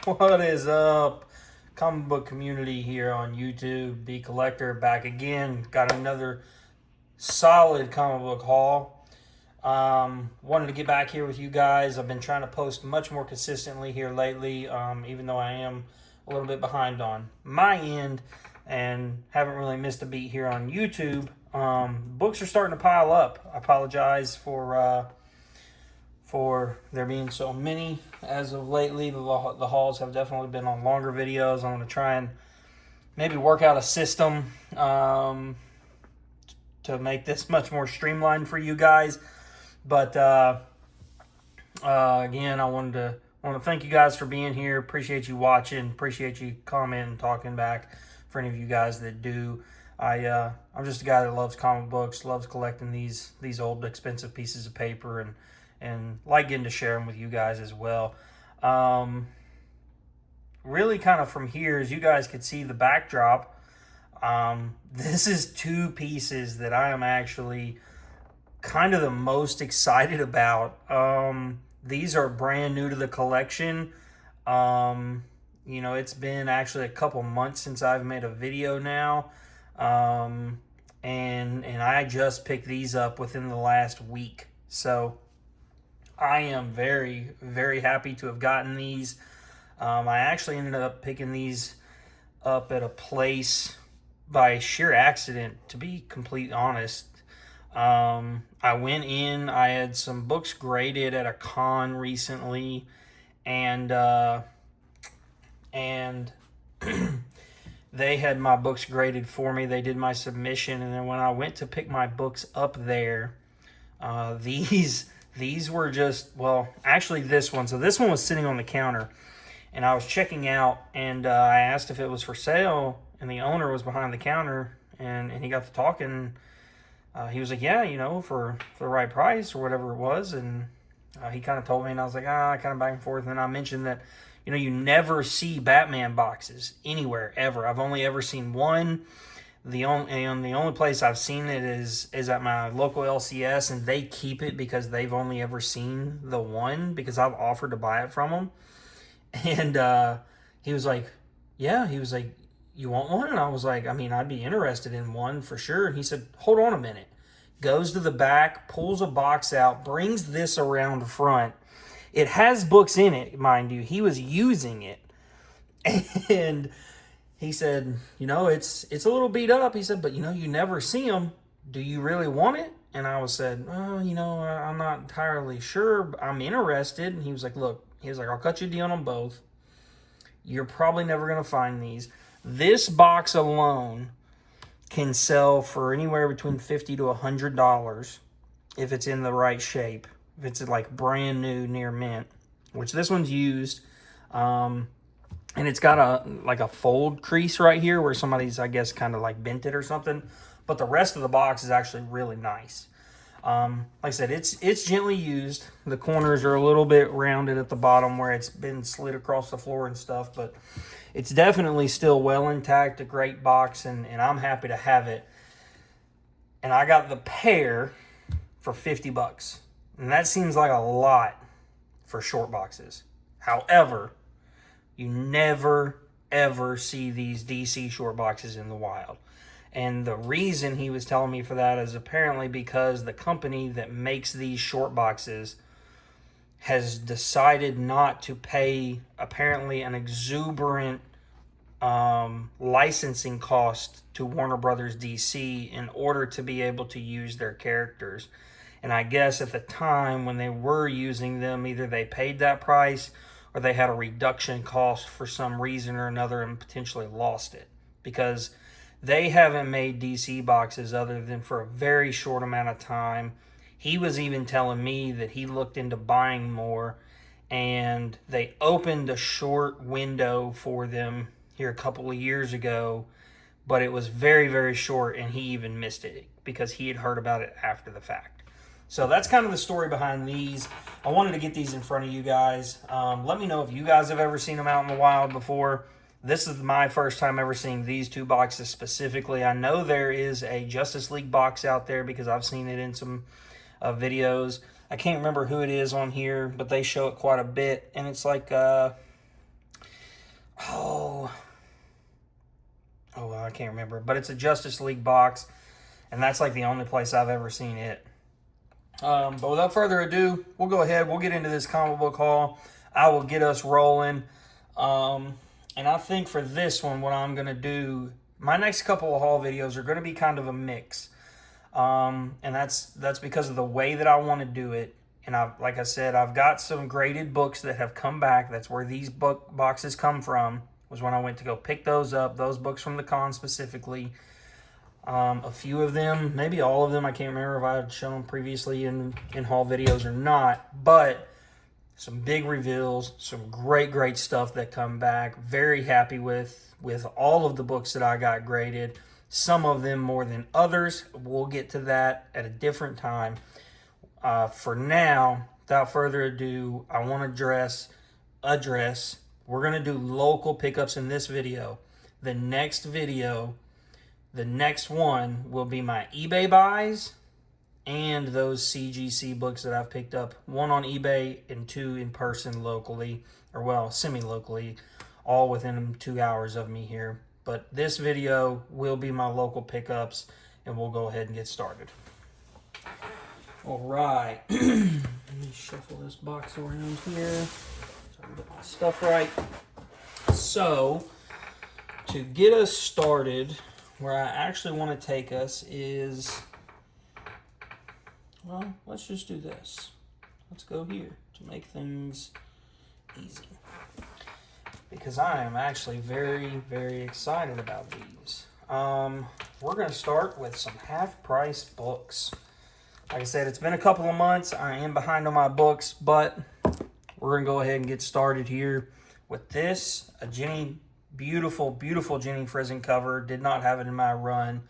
What is up, comic book community here on YouTube? B Collector back again. Got another solid comic book haul. Wanted to get back here with you guys. I've been trying to post much more consistently here lately, even though I am a little bit behind on my end and haven't really missed a beat here on YouTube. Books are starting to pile up. I apologize for there being so many as of lately. The hauls have definitely been on longer videos. I'm going to try and maybe work out a system to make this much more streamlined for you guys. But again, I want to thank you guys for being here. Appreciate you watching. Appreciate you commenting, talking back. For any of you guys that do, I'm just a guy that loves comic books, loves collecting these old expensive pieces of paper, and like getting to share them with you guys as well. Really kind of from here, as you guys could see the backdrop, this is two pieces that I am actually kind of the most excited about. These are brand new to the collection. It's been actually a couple months since I've made a video now. And I just picked these up within the last week. So I am very, very happy to have gotten these. I actually ended up picking these up at a place by sheer accident, to be completely honest. I went in, I had some books graded at a con recently, and they had my books graded for me. They did my submission, and then when I went to pick my books up there, these were just, well, actually this one. So this one was sitting on the counter, and I was checking out, and I asked if it was for sale, and the owner was behind the counter, and he got to talking. He was like, yeah, for the right price or whatever it was, and he kind of told me, and I was like, kind of back and forth, and then I mentioned that, you never see Batman boxes anywhere, ever. I've only ever seen one. The only place I've seen it is at my local LCS, and they keep it because they've only ever seen the one, because I've offered to buy it from them. And he was like, yeah, he was like, you want one? And I was like, I mean, I'd be interested in one for sure. And he said, hold on a minute. Goes to the back, pulls a box out, brings this around the front. It has books in it, mind you. He was using it. And he said, it's a little beat up. He said, but you never see them. Do you really want it? And I was said, well, I'm not entirely sure. I'm interested. And he was like, look, I'll cut you a deal on them both. You're probably never going to find these. This box alone can sell for anywhere between $50 to $100 if it's in the right shape. If it's like brand new, near mint, which this one's used. And it's got a fold crease right here where somebody's, I guess, kind of like bent it or something. But the rest of the box is actually really nice. Like I said, it's gently used. The corners are a little bit rounded at the bottom where it's been slid across the floor and stuff, but it's definitely still well intact, a great box, and I'm happy to have it. And I got the pair for $50. And that seems like a lot for short boxes. However, you never, ever see these DC short boxes in the wild. And the reason he was telling me for that is apparently because the company that makes these short boxes has decided not to pay apparently an exuberant licensing cost to Warner Brothers DC in order to be able to use their characters. And I guess at the time when they were using them, either they paid that price or they had a reduction cost for some reason or another and potentially lost it, because they haven't made DC boxes other than for a very short amount of time. He was even telling me that he looked into buying more, and they opened a short window for them here a couple of years ago, but it was very, very short, and he even missed it because he had heard about it after the fact. So that's kind of the story behind these. I wanted to get these in front of you guys. Let me know if you guys have ever seen them out in the wild before. This is my first time ever seeing these two boxes specifically. I know there is a Justice League box out there because I've seen it in some videos. I can't remember who it is on here, but they show it quite a bit. And it's like Oh, I can't remember. But it's a Justice League box, and that's like the only place I've ever seen it. But without further ado, we'll go ahead. We'll get into this comic book haul. I will get us rolling. And I think for this one, what I'm going to do, my next couple of haul videos are going to be kind of a mix. And that's because of the way that I want to do it. And like I said, I've got some graded books that have come back. That's where these book boxes come from, was when I went to go pick those up, those books from the con specifically. A few of them, maybe all of them, I can't remember if I had shown them previously in haul videos or not, but some big reveals, some great stuff that come back. Very happy with all of the books that I got graded. Some of them more than others. We'll get to that at a different time. For now, without further ado, I want to address, we're going to do local pickups in this video. The next one will be my eBay buys and those CGC books that I've picked up. One on eBay and two in person locally, or well, semi-locally, all within 2 hours of me here. But this video will be my local pickups, and we'll go ahead and get started. All right. Let me shuffle this box around here so I can get my stuff right. So, to get us started, where I actually want to take us is, well, let's just do this. Let's go here to make things easy, because I am actually very excited about these. We're going to start with some half-price books. Like I said, it's been a couple of months. I am behind on my books, but we're going to go ahead and get started here with this. A beautiful Jenny Frison cover. Did not have it in my run.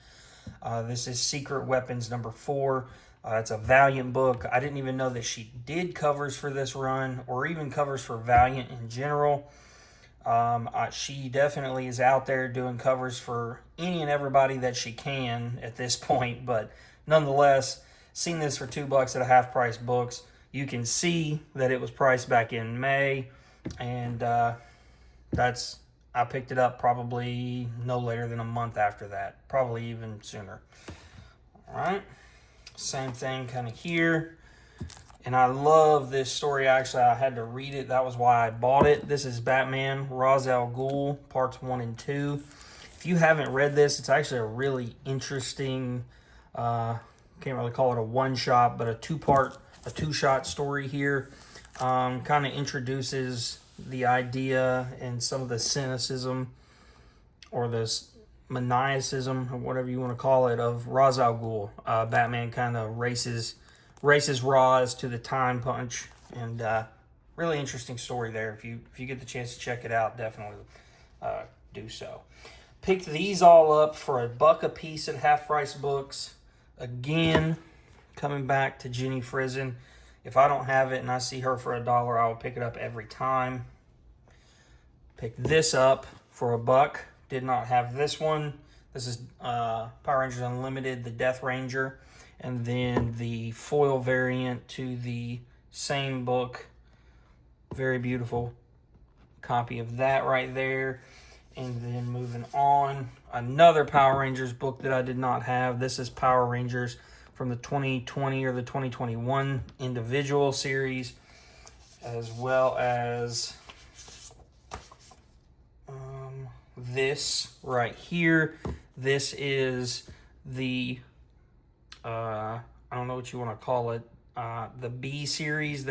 This is Secret Weapons number 4. It's a Valiant book. I didn't even know that she did covers for this run, or even covers for Valiant in general. She definitely is out there doing covers for any and everybody that she can at this point, but nonetheless, seen this for $2 at a half-price books. You can see that it was priced back in May, and I picked it up probably no later than a month after that, probably even sooner. All right, same thing kind of here. And I love this story. Actually, I had to read it. That was why I bought it. This is Batman Ra's al Ghul, parts 1 and 2. If you haven't read this, it's actually a really interesting, can't really call it a one-shot, but a two-shot story here. Kind of introduces the idea and some of the cynicism, or this maniacism, or whatever you want to call it, of Ra's al Ghul. Batman kind of races Ra's to the time punch, and really interesting story there. If you get the chance to check it out, definitely do so. Picked these all up for $1 a piece at half-price books. Again, coming back to Jenny Frison. If I don't have it and I see her for $1, I will pick it up every time. Picked this up for $1. Did not have this one. This is Power Rangers Unlimited, the Death Ranger. And then the foil variant to the same book. Very beautiful copy of that right there. And then moving on, another Power Rangers book that I did not have. This is Power Rangers from the 2020 or the 2021 individual series, as well as this right here. This is the I don't know what you want to call it, the B series.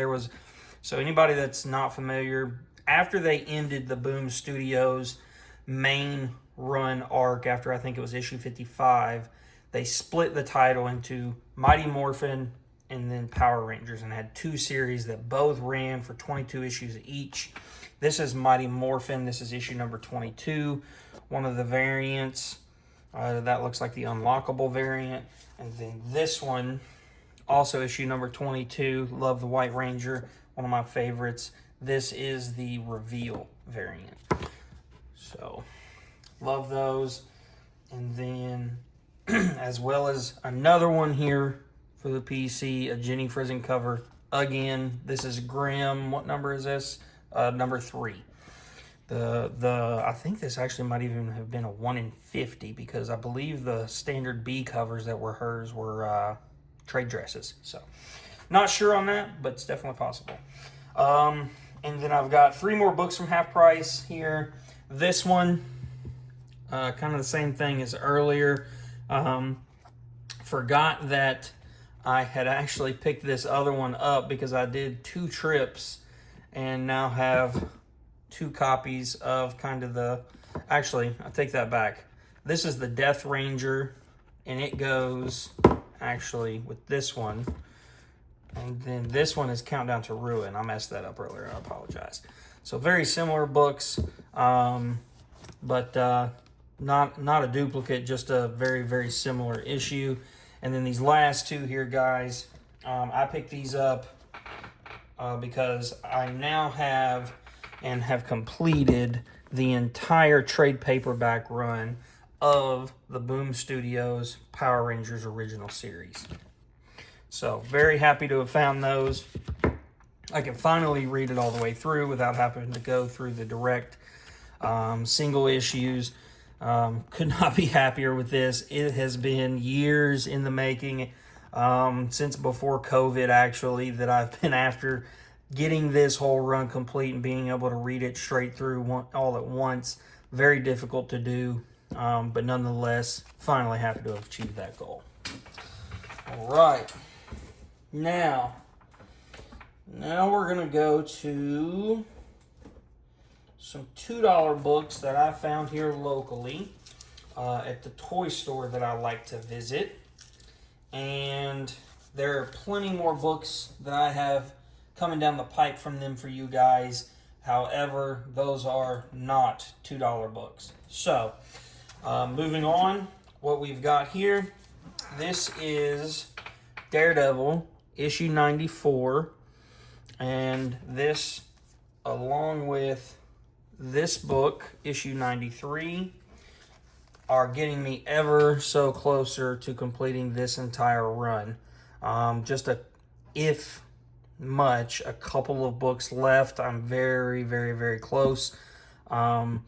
So anybody that's not familiar, after they ended the Boom Studios main run arc, after I think it was issue 55, they split the title into Mighty Morphin and then Power Rangers, and had 2 series that both ran for 22 issues each. This is Mighty Morphin. This is issue number 22. One of the variants. That looks like the unlockable variant. And then this one, also issue number 22. Love the White Ranger. One of my favorites. This is the reveal variant. So, love those. And then, as well as another one here for the PC, a Jenny Frison cover. Again, this is Grimm. What number is this? Number 3. I think this actually might even have been a 1 in 50, because I believe the standard B covers that were hers were trade dresses. So not sure on that, but it's definitely possible. And then I've got 3 more books from Half Price here. This one, kind of the same thing as earlier. Forgot that I had actually picked this other one up because I did 2 trips and now have 2 copies of kind of the... Actually, I take that back. This is the Death Ranger, and it goes actually with this one. And then this one is Countdown to Ruin. I messed that up earlier. I apologize. So very similar books, but not a duplicate, just a very, very similar issue. And then these last 2 here, guys, I picked these up because I now have completed the entire trade paperback run of the Boom Studios Power Rangers original series. So very happy to have found those. I can finally read it all the way through without having to go through the direct single issues. Could not be happier with this. It has been years in the making, since before COVID, actually, that I've been after getting this whole run complete and being able to read it straight through all at once. Very difficult to do, but nonetheless, finally happy to have achieved that goal. All right. Now we're going to go to some $2 books that I found here locally at the toy store that I like to visit. And there are plenty more books that I have coming down the pipe from them for you guys. However, those are not $2 books. So, moving on, what we've got here, this is Daredevil, issue 94. And this, along with this book, issue 93, are getting me ever so closer to completing this entire run. Just a couple of books left. I'm very, very, very close. I've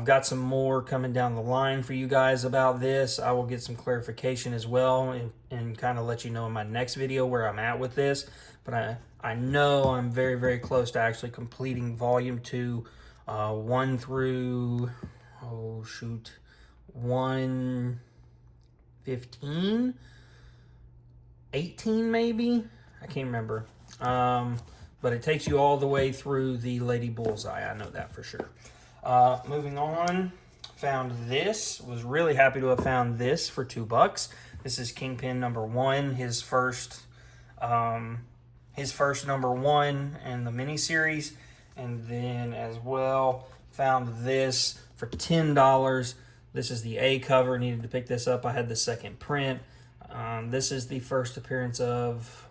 got some more coming down the line for you guys about this. I will get some clarification as well and kind of let you know in my next video where I'm at with this. But I know I'm very, very close to actually completing volume 2, 1 through, 115? 18 maybe? I can't remember. But it takes you all the way through the Lady Bullseye. I know that for sure. Moving on, found this. Was really happy to have found this for $2. This is Kingpin #1, his first #1 in the miniseries. And then as well, found this for $10. This is the A cover. Needed to pick this up. I had the second print. This is the first appearance of...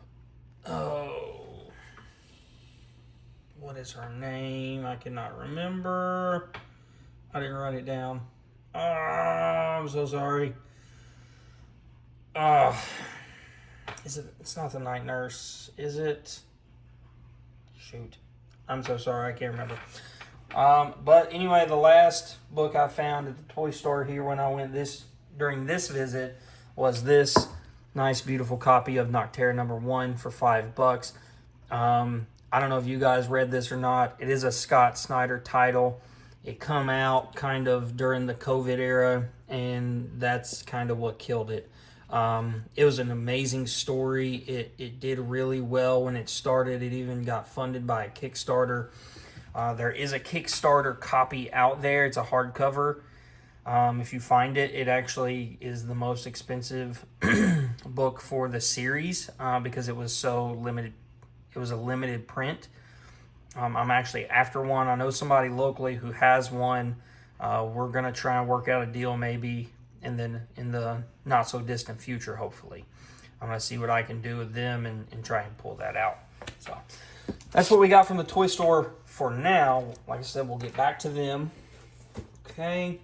what is her name? I cannot remember. I didn't write it down. I'm so sorry. It's not the Night Nurse, is it? Shoot. I'm so sorry, I can't remember. But anyway, the last book I found at the toy store here when I went during this visit was this nice, beautiful copy of Nocterra #1 for $5. I don't know if you guys read this or not. It is a Scott Snyder title. It come out kind of during the COVID era, and that's kind of what killed it. It was an amazing story. It did really well when it started. It even got funded by a Kickstarter. There is a Kickstarter copy out there. It's a hardcover. If you find it, it actually is the most expensive book for the series because it was so limited. It was a limited print. I'm actually after one. I know somebody locally who has one. We're going to try and work out a deal maybe in the not so distant future, hopefully. I'm going to see what I can do with them and try and pull that out. So that's what we got from the toy store for now. Like I said, we'll get back to them. Okay.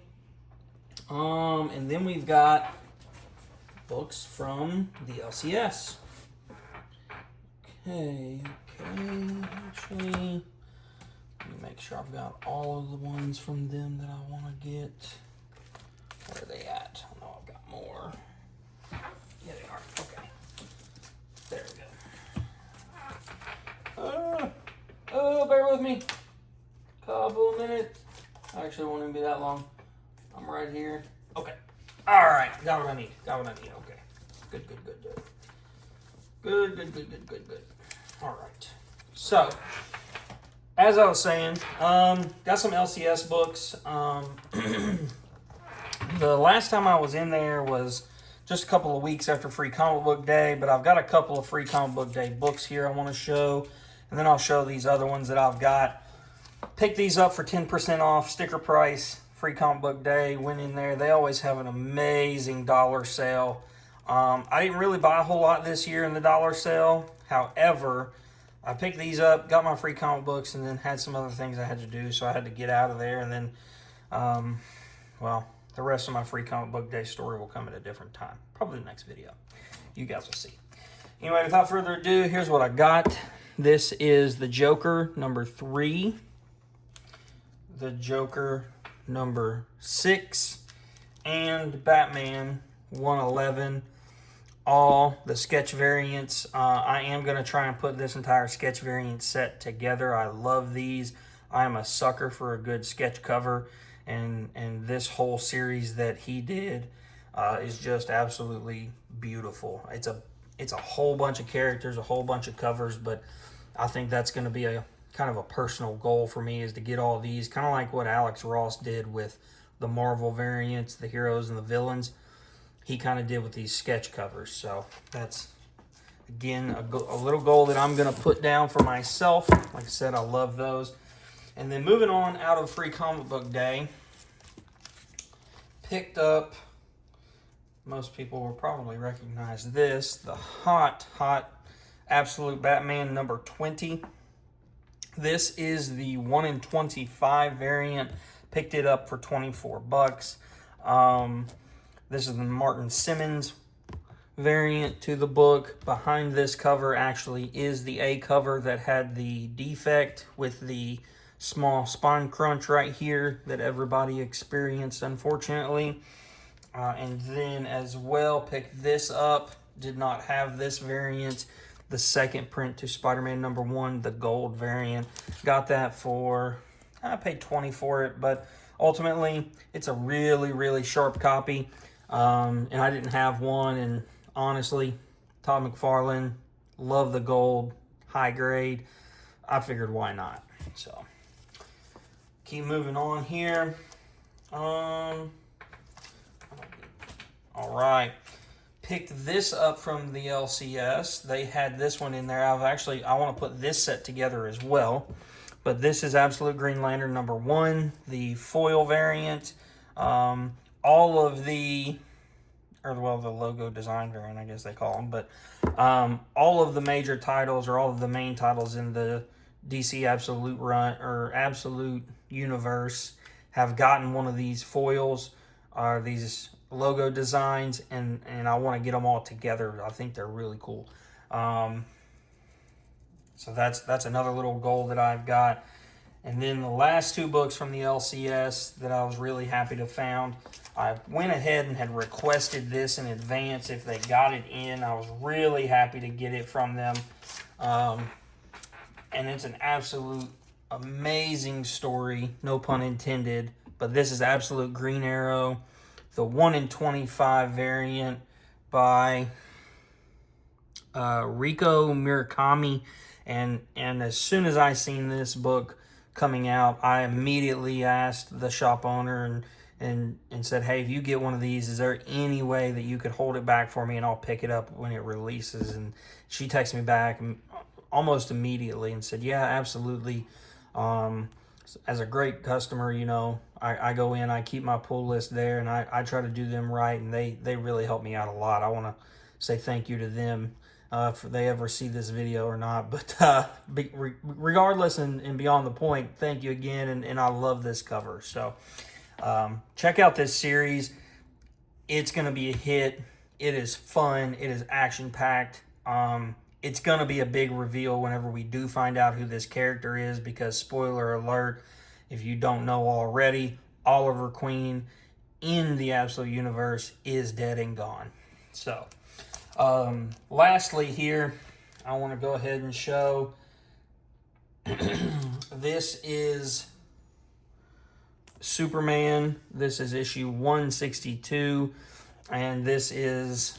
And then we've got books from the LCS. Okay, actually, Let me make sure I've got all of the ones from them that I want to get. Where are they at? I know I've got more. Yeah, they are. Okay. There we go. Oh, bear with me. Couple of minutes. Actually, it won't even be that long. I'm right here. Okay. All right. Got what I need. Okay. Good. Good. All right. So, as I was saying, got some LCS books. The last time I was in there was just a couple of weeks after Free Comic Book Day, but I've got a couple of Free Comic Book Day books here I want to show, and then I'll show these other ones that I've got. Pick these up for 10% off, sticker price, Free Comic Book Day. Went in there. They always have an amazing dollar sale. I didn't really buy a whole lot this year in the dollar sale. However, I picked these up, got my free comic books, and then had some other things I had to do, so I had to get out of there. And then, well, the rest of my Free Comic Book Day story will come at a different time. Probably the next video. You guys will see. Anyway, without further ado, here's what I got. This is the Joker number 3. The Joker number 6. And Batman 111. All the sketch variants. I am going to try and put this entire sketch variant set together. I love these. I am a sucker for a good sketch cover. And this whole series that he did is just absolutely beautiful. It's a whole bunch of characters, a whole bunch of covers, but I think that's going to be a kind of a personal goal for me, is to get all these, kind of like what Alex Ross did with the Marvel variants, the heroes and the villains. He kind of did with these sketch covers. So that's, again, a little goal that I'm going to put down for myself. Like I said, I love those. And then moving on out of Free Comic Book Day, picked up, most people will probably recognize this, the hot Absolute Batman number 20. This is the 1 in 25 variant. Picked it up for 24 bucks. This is the Martin Simmons variant to the book. Behind this cover actually is the A cover that had the defect with the small spine crunch right here that everybody experienced, unfortunately. And then as well, picked this up. Did not have this variant. The second print to Spider-Man number 1, the gold variant. Got that for, I paid $20 for it, but ultimately it's a really sharp copy. And I didn't have one, and honestly, Todd McFarlane, love the gold, high grade. I figured why not. So keep moving on here. All right. Picked this up from the LCS. They had this one in there. I want to put this set together as well. But this is Absolute Green Lantern number 1, the foil variant. All of the logo design variant, I guess they call them. But all of the major titles, or all of the main titles in the DC Absolute run or Absolute universe, have gotten one of these foils, these logo designs, and I want to get them all together. I think they're really cool. So that's another little goal that I've got. And then the last 2 books from the LCS that I was really happy to found. I went ahead and had requested this in advance if they got it in. I was really happy to get it from them. And it's an absolute amazing story, no pun intended. But this is Absolute Green Arrow, the 1 in 25 variant by Rico Murakami. And as soon as I seen this book coming out, I immediately asked the shop owner and said, hey, if you get one of these, is there any way that you could hold it back for me and I'll pick it up when it releases? And she texted me back almost immediately and said, yeah, absolutely. As a great customer, you know, I go in, I keep my pull list there, and I try to do them right, and they really help me out a lot. I want to say thank you to them if they ever see this video or not. But regardless and beyond the point, thank you again, and I love this cover. So check out this series. It's going to be a hit. It is fun. It is action-packed. it's going to be a big reveal whenever we do find out who this character is, because spoiler alert, if you don't know already, Oliver Queen in the Absolute Universe is dead and gone. So, lastly here, I want to go ahead and show this is Superman. This is issue 162, and this is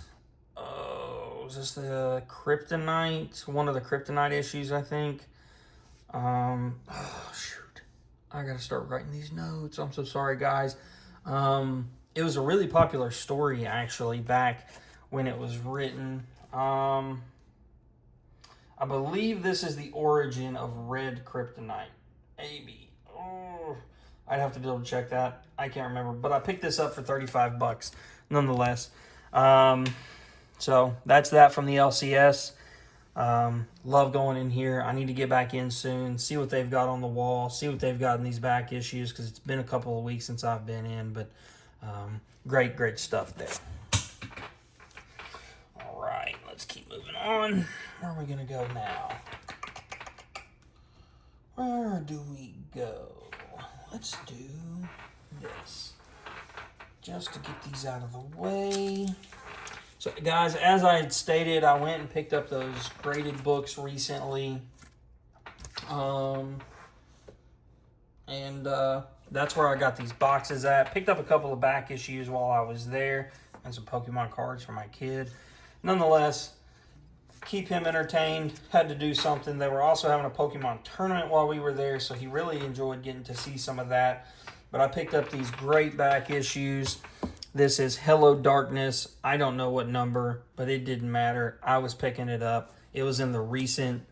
is this the Kryptonite? One of the Kryptonite issues, I think. Oh shoot, I gotta start writing these notes. I'm so sorry, guys. It was a really popular story actually back when it was written. I believe this is the origin of Red Kryptonite. Maybe. Oh, I'd have to double check that. I can't remember, but I picked this up for $35 nonetheless. So that's that from the LCS. Love going in here. I need to get back in soon, see what they've got on the wall, see what they've got in these back issues, because it's been a couple of weeks since I've been in, but great stuff there. All right, let's keep moving on. Where are we going to go now? Where do we go? Let's do this, just to get these out of the way. So, guys, as I had stated, I went and picked up those graded books recently. That's where I got these boxes at. Picked up a couple of back issues while I was there, and some Pokemon cards for my kid. Nonetheless, keep him entertained. Had to do something. They were also having a Pokemon tournament while we were there, so he really enjoyed getting to see some of that. But I picked up these great back issues. This is Hello Darkness. I don't know what number, but it didn't matter. I was picking it up. It was in the recent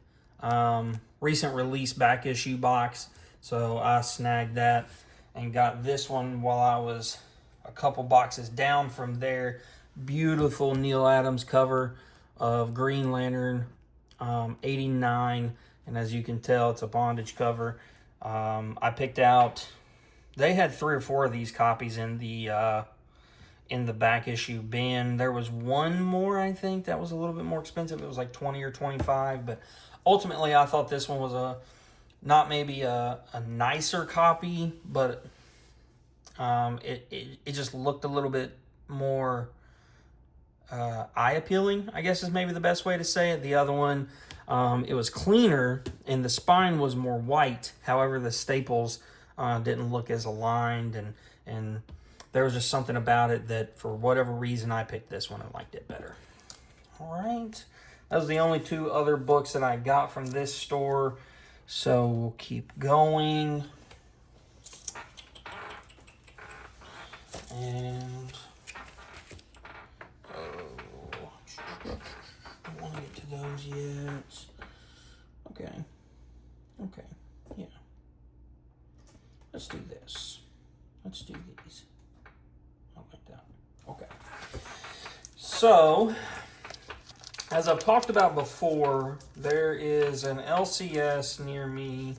release back issue box, so I snagged that and got this one while I was a couple boxes down from there. Beautiful Neil Adams cover of Green Lantern 89, and as you can tell, it's a bondage cover. I picked out, they had 3 or 4 of these copies in the back issue bin. There was one more, I think, that was a little bit more expensive. It was like 20 or 25, but ultimately I thought this one was not maybe a nicer copy, but it just looked a little bit more eye appealing, I guess is maybe the best way to say it. The other one, it was cleaner and the spine was more white. However, the staples didn't look as aligned, and there was just something about it that, for whatever reason, I picked this one and liked it better. All right. That was the only 2 other books that I got from this store. So we'll keep going. And don't want to get to those yet. Okay. Yeah. Let's do this. Let's do these. Like that. Okay. So, as I've talked about before, there is an LCS near me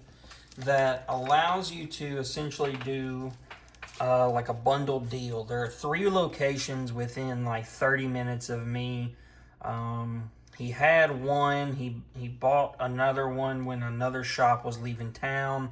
that allows you to essentially do like a bundle deal. There are 3 locations within like 30 minutes of me. He had one. He bought another one when another shop was leaving town.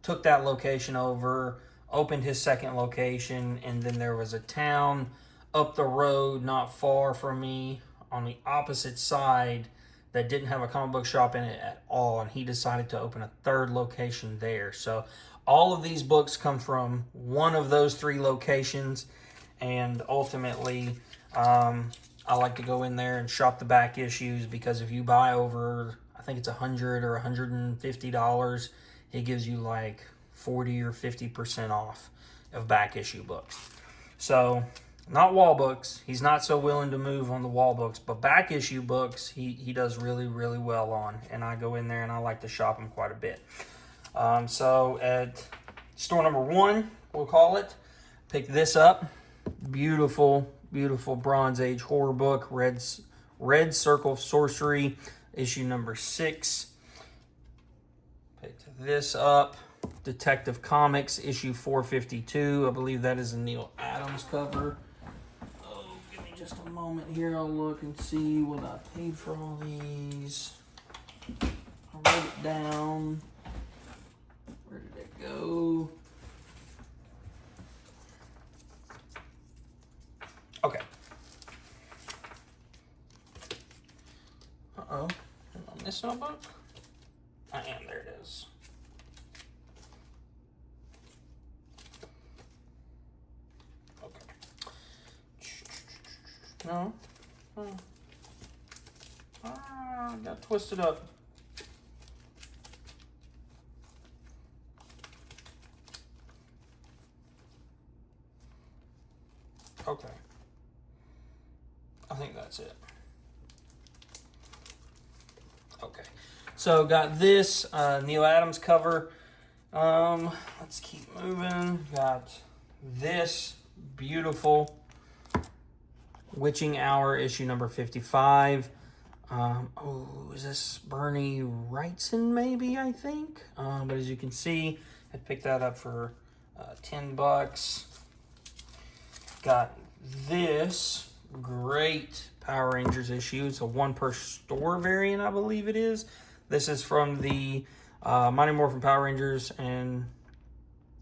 Took that location over. Opened his second location, and then there was a town up the road not far from me on the opposite side that didn't have a comic book shop in it at all, and he decided to open a 3rd location there. So all of these books come from one of those 3 locations, and ultimately I like to go in there and shop the back issues, because if you buy over, I think it's $100 or $150, he gives you like 40 or 50% off of back issue books. So, not wall books. He's not so willing to move on the wall books, but back issue books he does really well on, and I go in there and I like to shop him quite a bit. So at store number 1, we'll call it, pick this up. Beautiful Bronze Age horror book, Red Circle of Sorcery, issue number 6. Picked this up. Detective Comics, issue 452. I believe that is a Neil Adams cover. Oh, give me just a moment here. I'll look and see what I paid for all these. I wrote it down. Where did it go? Okay. Uh-oh. Am I missing a book? I am. There it is. No. Oh. Ah, got twisted up. Okay. I think that's it. Okay. So got this Neil Adams cover. Let's keep moving. Got this beautiful Witching Hour issue number 55. Oh, is this Bernie Wrightson maybe, I think? But as you can see, I picked that up for $10. Got this great Power Rangers issue. It's a 1 per store variant, I believe it is. This is from the Mighty Morphin Power Rangers and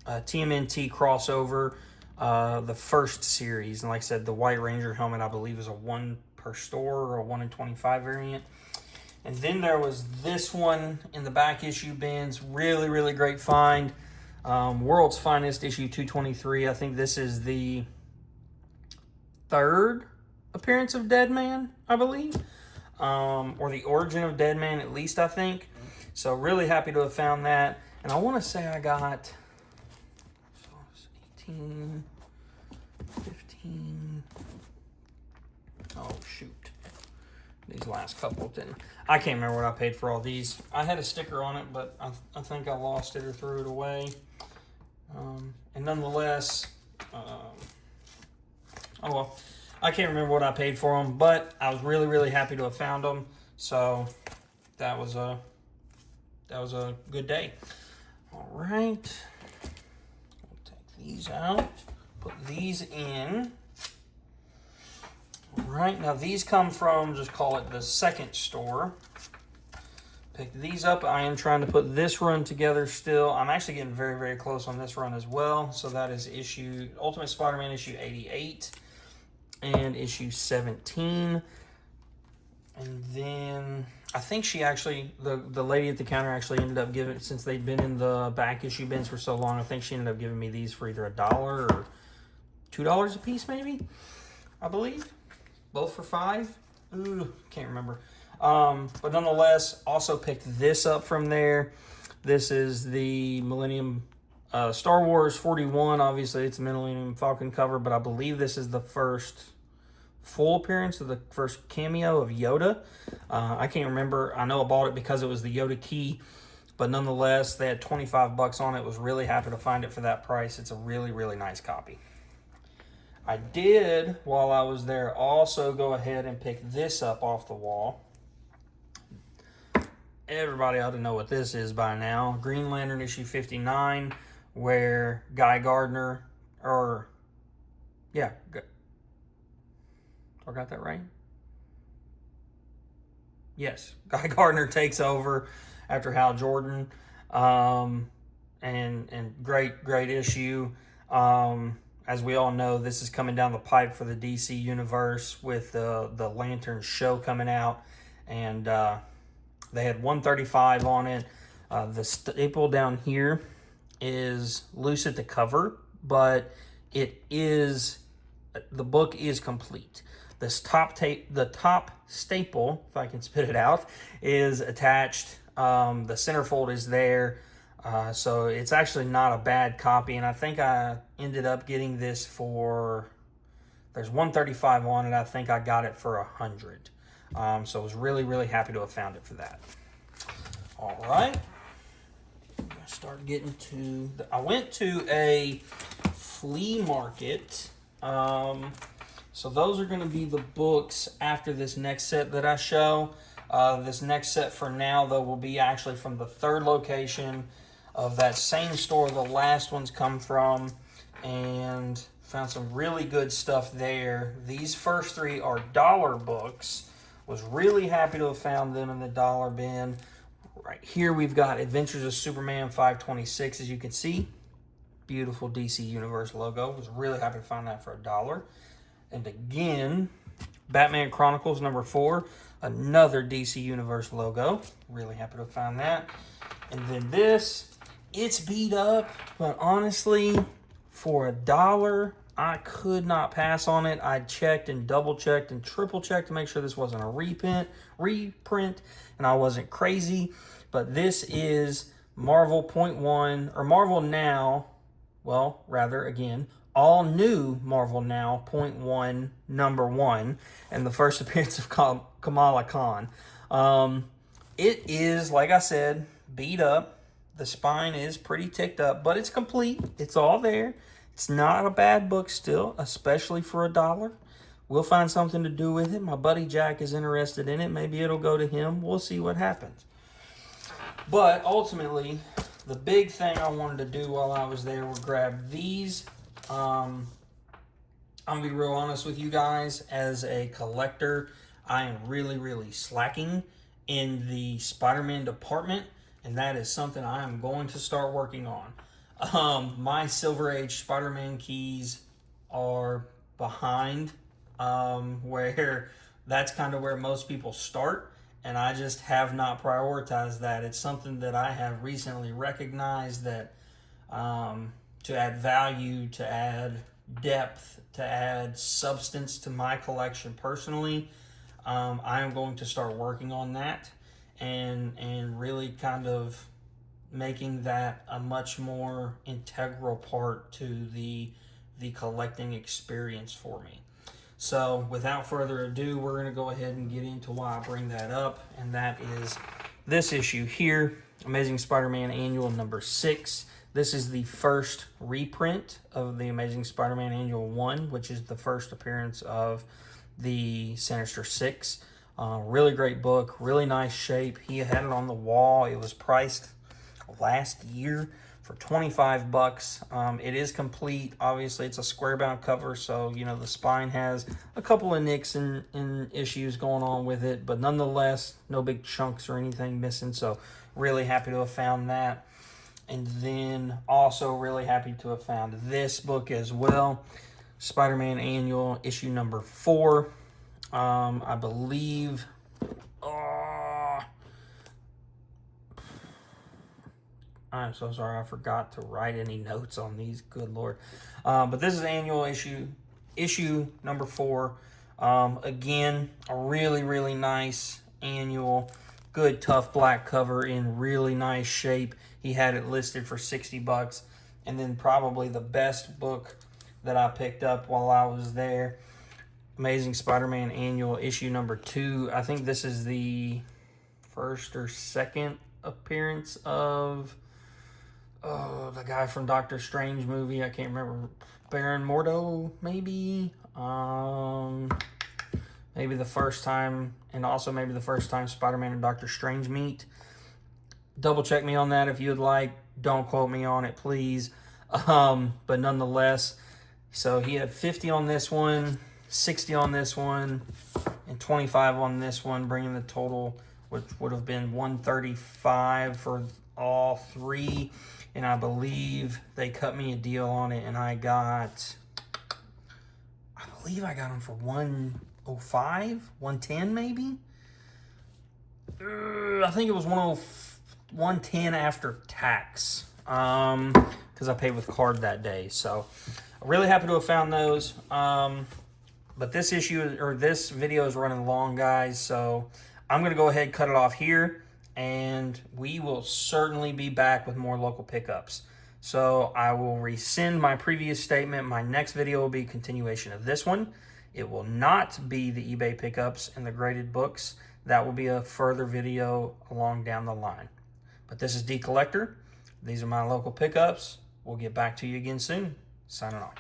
TMNT crossover. The first series, and like I said, the White Ranger helmet I believe is a 1 per store or a 1 in 25 variant. And then there was this one in the back issue bins. Really, really great find. World's Finest issue 223. I think this is the 3rd appearance of Deadman, I believe, or the origin of Deadman at least, I think. So really happy to have found that. And I want to say I got 18, 15. Oh, shoot. These last couple didn't. I can't remember what I paid for all these. I had a sticker on it, but I think I lost it or threw it away. And nonetheless, oh well, I can't remember what I paid for them, but I was really, really happy to have found them. So that was a good day. All right. These out, put these in. All right, now these come from, just call it the second store. Pick these up. I am trying to put this run together still. I'm actually getting very, very close on this run as well. So that is Ultimate Spider-Man issue 88 and issue 17. And then I think she actually, the lady at the counter actually ended up giving, since they'd been in the back issue bins for so long, I think she ended up giving me these for either $1 or $2 a piece, maybe, I believe. Both for $5. Ooh, can't remember. But nonetheless, also picked this up from there. This is the Millennium Star Wars 41. Obviously, it's a Millennium Falcon cover, but I believe this is the first full appearance of the first cameo of Yoda. I can't remember. I know I bought it because it was the Yoda key, but nonetheless, they had $25 on it. Was really happy to find it for that price. It's a really, really nice copy. I did, while I was there, also go ahead and pick this up off the wall. Everybody ought to know what this is by now. Green Lantern issue 59, where Guy Gardner, I got that right? Yes, Guy Gardner takes over after Hal Jordan, and great issue. As we all know, this is coming down the pipe for the DC universe with the Lantern show coming out, and they had 135 on it. The staple down here is loose at the cover, but the book is complete. This the top staple, if I can spit it out, is attached. The centerfold is there. So it's actually not a bad copy. And I think I ended up getting this for, there's 135 on it. I think I got it for 100. So I was really, really happy to have found it for that. All right. I'm going to start getting to, I went to a flea market. So those are going to be the books after this next set that I show. This next set for now, though, will be actually from the third location of that same store the last ones come from. And Found some really good stuff there. These first three are dollar books. Was really happy to have found them in the dollar bin. Right here we've got Adventures of Superman 526, as you can see. Beautiful DC Universe logo. Was really happy to find that for $1. And again, Batman Chronicles #4, another DC Universe logo. Really happy to have found that. And then this, it's beat up, but honestly, for $1, I could not pass on it. I checked and double checked and triple checked to make sure this wasn't a reprint, and I wasn't crazy. But this is Marvel .1, or Marvel Now, well, rather, again, all new Marvel Now .1 #1, and the first appearance of Kamala Khan. It is, like I said, beat up. The spine is pretty ticked up, but it's complete. It's all there. It's not a bad book still, especially for $1. We'll find something to do with it. My buddy Jack is interested in it. Maybe it'll go to him. We'll see what happens. But ultimately, the big thing I wanted to do while I was there was grab these. I'm going to be real honest with you guys. As a collector, I am really slacking in the Spider-Man department, and that is something I am going to start working on. My Silver Age Spider-Man keys are behind, where that's kind of where most people start, and I just have not prioritized that. It's something that I have recently recognized that to add value, to add depth, to add substance to my collection personally, I am going to start working on that and really kind of making that a much more integral part to the collecting experience for me. So without further ado, we're going to go ahead and get into why I bring that up, and that is this issue here, Amazing Spider-Man Annual #6. This is the first reprint of the Amazing Spider-Man Annual 1, which is the first appearance of the Sinister Six. Really great book, really nice shape. He had it on the wall. It was priced last year for $25. It is complete. Obviously, it's a square bound cover, so you know the spine has a couple of nicks and issues going on with it, but nonetheless, no big chunks or anything missing. So really happy to have found that. And then also really happy to have found this book as well, Spider-Man Annual issue #4. I believe. I'm so sorry, I forgot to write any notes on these. Good Lord. But this is annual issue #4. Again, a really nice annual, good tough black cover in really nice shape. He had it listed for $60. And then probably the best book that I picked up while I was there, Amazing Spider-Man Annual issue #2. I think this is the first or second appearance of the guy from Doctor Strange movie. I can't remember. Baron Mordo, maybe. Maybe the first time, and also maybe the first time Spider-Man and Doctor Strange meet. Double check me on that if you'd like. Don't quote me on it, please. But nonetheless, so he had 50 on this one, 60 on this one, and 25 on this one, bringing the total, which would have been 135 for all three. And I believe they cut me a deal on it, and I believe I got them for 105, 110 maybe. I think it was 110 after tax, because I paid with card that day. So really happy to have found those. But this video is running long, guys, so I'm going to go ahead and cut it off here, and we will certainly be back with more local pickups. So I will rescind my previous statement. My next video will be a continuation of this one. It will not be the eBay pickups and the graded books. That will be a further video along down the line. But this is D Collector. These are my local pickups. We'll get back to you again soon. Signing off.